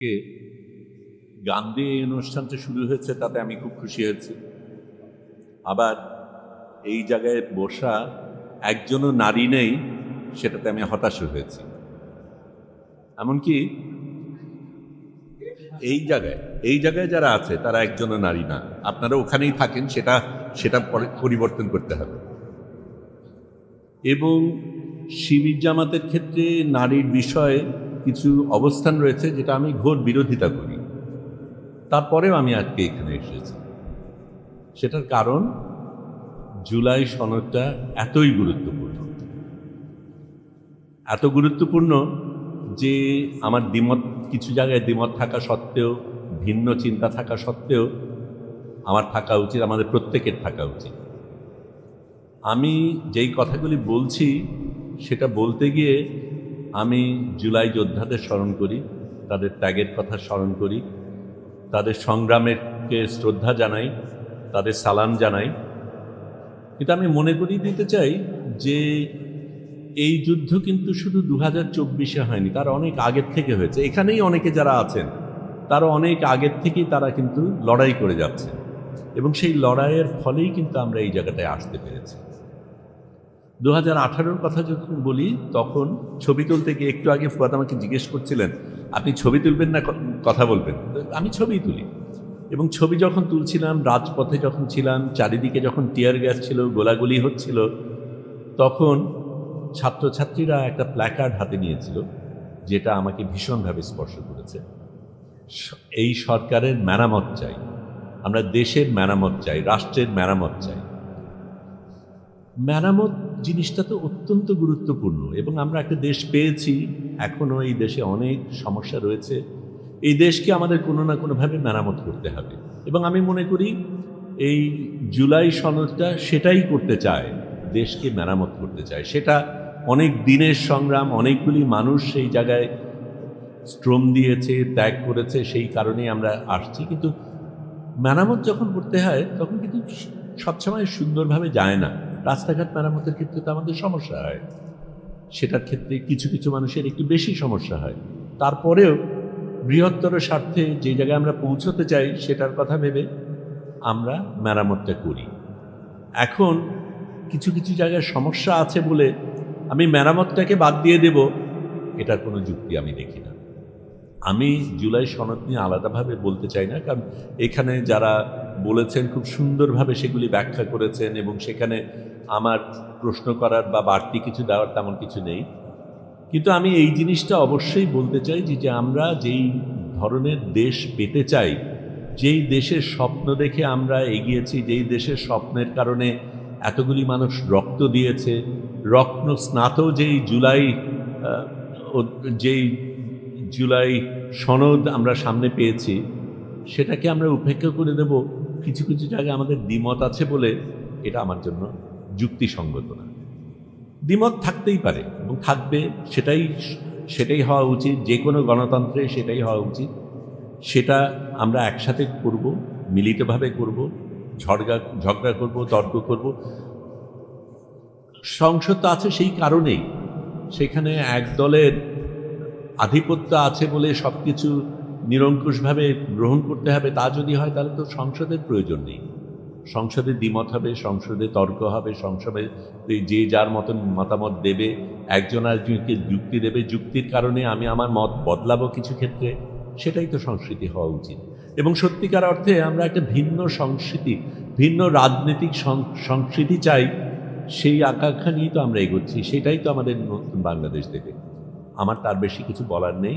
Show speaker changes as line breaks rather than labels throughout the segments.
কে গান দিয়ে এই অনুষ্ঠানটা শুরু হয়েছে তাতে আমি খুব খুশি হয়েছি। আবার এই জায়গায় বসা একজনও নারী নেই সেটাতে আমি হতাশ হয়েছি। এমনকি এই জায়গায় যারা আছে তারা একজনও নারী না। আপনারা ওখানেই থাকেন, সেটা পরিবর্তন করতে হবে। এবং শিবির জামাতের ক্ষেত্রে নারীর বিষয়ে কিছু অবস্থান রয়েছে যেটা আমি ঘোর বিরোধিতা করি। তারপরেও আমি আজকে এখানে এসেছি। সেটার কারণ জুলাই সনদটা এতই গুরুত্বপূর্ণ, এত গুরুত্বপূর্ণ যে আমার দ্বিমত, কিছু জায়গায় দ্বিমত থাকা সত্ত্বেও, ভিন্ন চিন্তা থাকা সত্ত্বেও আমার থাকা উচিত, আমাদের প্রত্যেকের থাকা উচিত। আমি যেই কথাগুলি বলছি সেটা বলতে গিয়ে আমি জুলাই যোদ্ধাদের স্মরণ করি, তাদের ত্যাগের কথা স্মরণ করি, তাদের সংগ্রামেরকে শ্রদ্ধা জানাই, তাদের সালাম জানাই। কিন্তু আমি মনে করিয়ে দিতে চাই যে এই যুদ্ধ কিন্তু শুধু 2024-এ হয়নি, তার অনেক আগের থেকে হয়েছে। এখানেই অনেকে যারা আছেন তারা অনেক আগের থেকেই তারা কিন্তু লড়াই করে যাচ্ছে, এবং সেই লড়াইয়ের ফলেই কিন্তু আমরা এই জায়গাটায় আসতে পেরেছি। 2018-র কথা যখন বলি তখন ছবি তুলতে গিয়ে, একটু আগে ফুয়াদ আমাকে জিজ্ঞেস করছিলেন আপনি ছবি তুলবেন না কথা বলবেন, আমি ছবি তুলি। এবং ছবি যখন তুলছিলাম, রাজপথে যখন ছিলাম, চারিদিকে যখন টিয়ার গ্যাস ছিল, গোলাগুলি হচ্ছিল, তখন ছাত্রছাত্রীরা একটা প্ল্যাকার্ড হাতে নিয়েছিল যেটা আমাকে ভীষণভাবে স্পর্শ করেছে। এই সরকারের মেরামত চাই, আমরা দেশের মেরামত চাই, রাষ্ট্রের মেরামত চাই। মেরামত জিনিসটা তো অত্যন্ত গুরুত্বপূর্ণ, এবং আমরা একটা দেশ পেয়েছি, এখনও এই দেশে অনেক সমস্যা রয়েছে। এই দেশকে আমাদের কোনো না কোনোভাবে মেরামত করতে হবে, এবং আমি মনে করি এই জুলাই সনদটা সেটাই করতে চায়, দেশকে মেরামত করতে চায়। সেটা অনেক দিনের সংগ্রাম, অনেকগুলি মানুষ সেই জায়গায় শ্রম দিয়েছে, ত্যাগ করেছে, সেই কারণেই আমরা আসছি। কিন্তু মেরামত যখন করতে হয় তখন কিন্তু সবসময় সুন্দরভাবে যায় না। রাস্তাঘাট মেরামতের ক্ষেত্রে তো আমাদের সমস্যা হয়, সেটার ক্ষেত্রে কিছু কিছু মানুষের একটু বেশি সমস্যা হয়। তারপরেও বৃহত্তর স্বার্থে যে জায়গায় আমরা পৌঁছতে চাই সেটার কথা ভেবে আমরা মেরামতটা করি। এখন কিছু কিছু জায়গায় সমস্যা আছে বলে আমি মেরামতটাকে বাদ দিয়ে দেব, এটার কোনো যুক্তি আমি দেখি না। আমি জুলাই সনদ নিয়ে আলাদাভাবে বলতে চাই না, কারণ এখানে যারা বলেছেন খুব সুন্দরভাবে সেগুলি ব্যাখ্যা করেছেন, এবং সেখানে আমার প্রশ্ন করার বা বাড়তি কিছু দেওয়ার তেমন কিছু নেই। কিন্তু আমি এই জিনিসটা অবশ্যই বলতে চাই যে আমরা যেই ধরনের দেশ পেতে চাই, যেই দেশের স্বপ্ন দেখে আমরা এগিয়েছি, যেই দেশের স্বপ্নের কারণে এতগুলি মানুষ রক্ত দিয়েছে, রক্ত স্নাত যেই জুলাই সনদ আমরা সামনে পেয়েছি, সেটাকে আমরা উপেক্ষা করে দেব কিছু কিছু জায়গায় আমাদের দ্বিমত আছে বলে? এটা আমার জন্য যুক্তিসঙ্গত না। দ্বিমত থাকতেই পারে এবং থাকবে, সেটাই হওয়া উচিত। যে কোনো গণতন্ত্রে সেটাই হওয়া উচিত। সেটা আমরা একসাথে করব, মিলিতভাবে করব, ঝগড়া করব, তর্ক করব। সংসদ তো আছে সেই কারণেই, সেখানে এক দলের আধিপত্য আছে বলে সব কিছু নিরঙ্কুশভাবে গ্রহণ করতে হবে তা যদি হয়, তাহলে তো সংসদের প্রয়োজন নেই। সংসদে দ্বিমত হবে, সংসদে তর্ক হবে, সংসদে যে যার মতন মতামত দেবে, একজন আরেকজনকে যুক্তি দেবে, যুক্তির কারণে আমি আমার মত বদলাবো কিছু ক্ষেত্রে। সেটাই তো সংস্কৃতি হওয়া উচিত। এবং সত্যিকার অর্থে আমরা একটা ভিন্ন সংস্কৃতি, ভিন্ন রাজনৈতিক সংস্কৃতি চাই, সেই আকাঙ্ক্ষা নিয়েই তো আমরা এগোচ্ছি। সেটাই তো আমাদের নতুন বাংলাদেশ দেবে। আমার তার বেশি কিছু বলার নেই।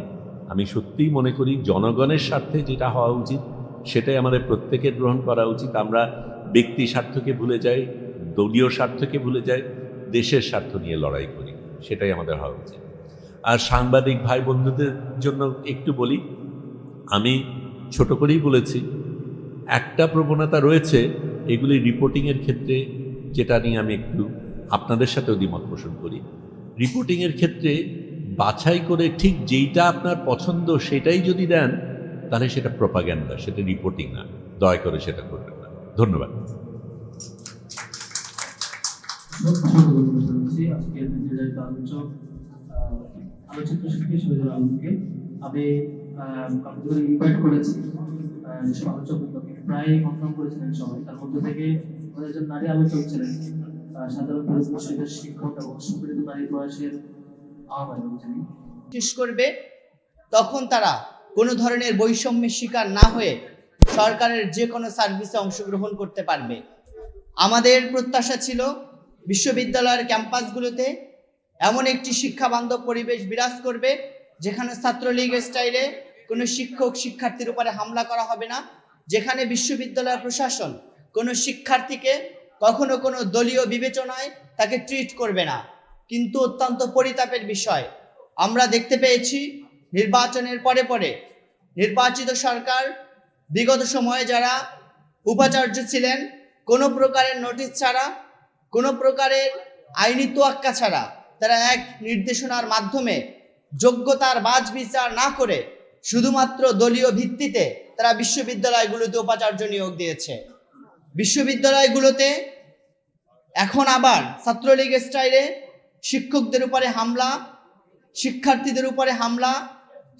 আমি সত্যিই মনে করি জনগণের স্বার্থে যেটা হওয়া উচিত সেটাই আমাদের প্রত্যেকের গ্রহণ করা উচিত। আমরা ব্যক্তি স্বার্থকে ভুলে যাই, দলীয় স্বার্থকে ভুলে যাই, দেশের স্বার্থ নিয়ে লড়াই করি, সেটাই আমাদের হওয়া উচিত। আর সাংবাদিক ভাই বন্ধুদের জন্য একটু বলি, আমি ছোট করেই বলেছি, একটা প্রবণতা রয়েছে এগুলি রিপোর্টিংয়ের ক্ষেত্রে, যেটা নিয়ে আমি একটু আপনাদের সাথেও দ্বিমত পোষণ করি। রিপোর্টিংয়ের ক্ষেত্রে বাছাই করে ঠিক যেইটা আপনার পছন্দ সেটাই যদি দেন, তাহলে সেটা প্রপাগ্যান্ডা, সেটা রিপোর্টিং না। দয়া করে সেটা করবেন না। ধন্যবাদ।
আলোচিত শিল্পী শহীদুল আলমকে আমি কতগুলো ইনভাইট করেছি, যেসব আলোচকগুলোকে প্রায় কনফার্ম করেছিলেন সবাই। তার মধ্যে থেকে আমাদের একজন নারী আলোচক ছিলেন, সাধারণ পরিবেশের শিক্ষক এবং সুপরিচিত নারী প্রয়াসের আহ্বায়ক যিনি।
শেষ করবে তখন তারা কোনো ধরনের বৈষম্যের শিকার না হয়ে সরকারের যে কোনো সার্ভিসে অংশগ্রহণ করতে পারবে। আমাদের প্রত্যাশা ছিল বিশ্ববিদ্যালয়ের ক্যাম্পাসগুলোতে এমন একটি শিক্ষা বান্ধব পরিবেশ বিরাজ করবে যেখানে ছাত্রলীগ স্টাইলে কোনো শিক্ষক শিক্ষার্থীর উপরে হামলা করা হবে না, যেখানে বিশ্ববিদ্যালয় প্রশাসন কোনো শিক্ষার্থীকে কখনো কোনো দলীয় বিবেচনায় তাকে ট্রিট করবে না। কিন্তু অত্যন্ত পরিতাপের বিষয়, আমরা দেখতে পেয়েছি নির্বাচনের পরে পরে নির্বাচিত সরকার বিগত সময়ে যারা উপাচার্য ছিলেন কোনো প্রকারের নোটিশ ছাড়া, কোনো প্রকারের আইনি তোয়াক্কা ছাড়া তারা এক নির্দেশনার মাধ্যমে যোগ্যতার বাছ বিচার না করে শুধুমাত্র দলীয় ভিত্তিতে তারা বিশ্ববিদ্যালয়গুলোতে উপাচার্য নিয়োগ দিয়েছে। বিশ্ববিদ্যালয়গুলোতে এখন আবার ছাত্রলীগ স্টাইলে শিক্ষকদের উপরে হামলা, শিক্ষার্থীদের উপরে হামলা,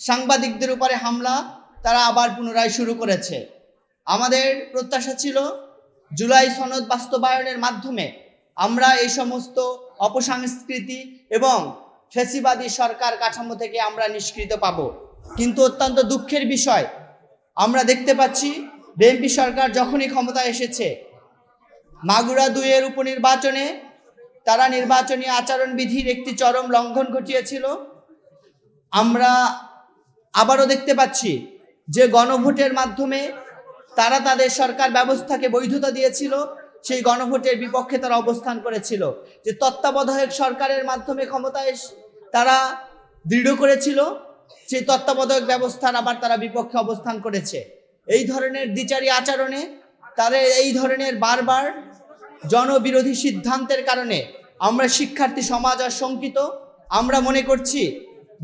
সাংবাদিকদের উপরে হামলা তারা আবার পুনরায় শুরু করেছে। আমাদের প্রত্যাশা ছিল জুলাই সনদ বাস্তবায়নের মাধ্যমে আমরা এই সমস্ত অপসংস্কৃতি এবং ফ্যাসিবাদী সরকার কাঠামো থেকে আমরা নিষ্কৃত পাব। কিন্তু অত্যন্ত দুঃখের বিষয়, আমরা দেখতে পাচ্ছি বিএনপি সরকার যখনই ক্ষমতায় এসেছে, মাগুরা 2-এর উপনির্বাচনে তারা নির্বাচনী আচরণবিধির একটি চরম লঙ্ঘন ঘটিয়েছিল। আমরা আবারও দেখতে পাচ্ছি যে গণভোটের মাধ্যমে তারা তাদের সরকার ব্যবস্থাকে বৈধতা দিয়েছিল, সেই গণভোটের বিপক্ষে তারা অবস্থান করেছিল। যে তত্ত্বাবধায়ক সরকারের মাধ্যমে ক্ষমতায় তারা দৃঢ় করেছিল, সেই তত্ত্বাবধায়ক ব্যবস্থার আবার তারা বিপক্ষে অবস্থান করেছে। এই ধরনের দ্বিচারী আচরণে তারা এই ধরনের বারবার জনবিরোধী সিদ্ধান্তের কারণে আমরা শিক্ষার্থী সমাজ আর শঙ্কিত। আমরা মনে করছি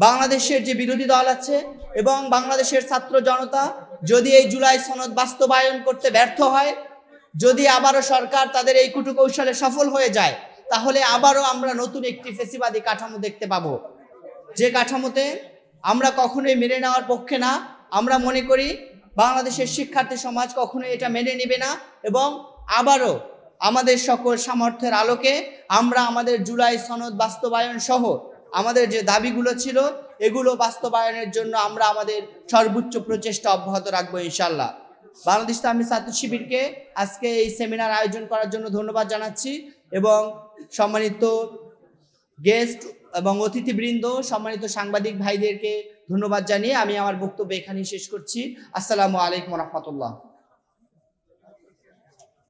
বাংলাদেশের যে বিরোধী দল আছে এবং বাংলাদেশের ছাত্র জনতা যদি এই জুলাই সনদ বাস্তবায়ন করতে ব্যর্থ হয়, যদি আবারও সরকার তাদের এই কুটকৌশলে সফল হয়ে যায়, তাহলে আবারও আমরা নতুন একটি ফ্যাসিবাদী কাঠামো দেখতে পাবো, যে কাঠামোতে আমরা কখনোই মেনে নেওয়ার পক্ষে না। আমরা মনে করি বাংলাদেশের শিক্ষার্থী সমাজ কখনোই এটা মেনে নেবে না এবং আবারও আমাদের সকল সামর্থ্যের আলোকে আমরা আমাদের জুলাই সনদ বাস্তবায়ন সহ আমাদের যে দাবিগুলো ছিল এগুলো বাস্তবায়নের জন্য আমরা আমাদের সর্বোচ্চ প্রচেষ্টা অব্যাহত রাখবো ইনশাল্লাহ। বাংলাদেশ ইসলামী ছাত্র শিবিরকে আজকে এই সেমিনার আয়োজন করার জন্য ধন্যবাদ জানাচ্ছি এবং সম্মানিত গেস্ট এবং অতিথিবৃন্দ, সম্মানিত সাংবাদিক ভাইদেরকে ধন্যবাদ জানিয়ে আমি আমার বক্তব্য এখানেই শেষ করছি। আসসালামু আলাইকুম রহমতুল্লাহ।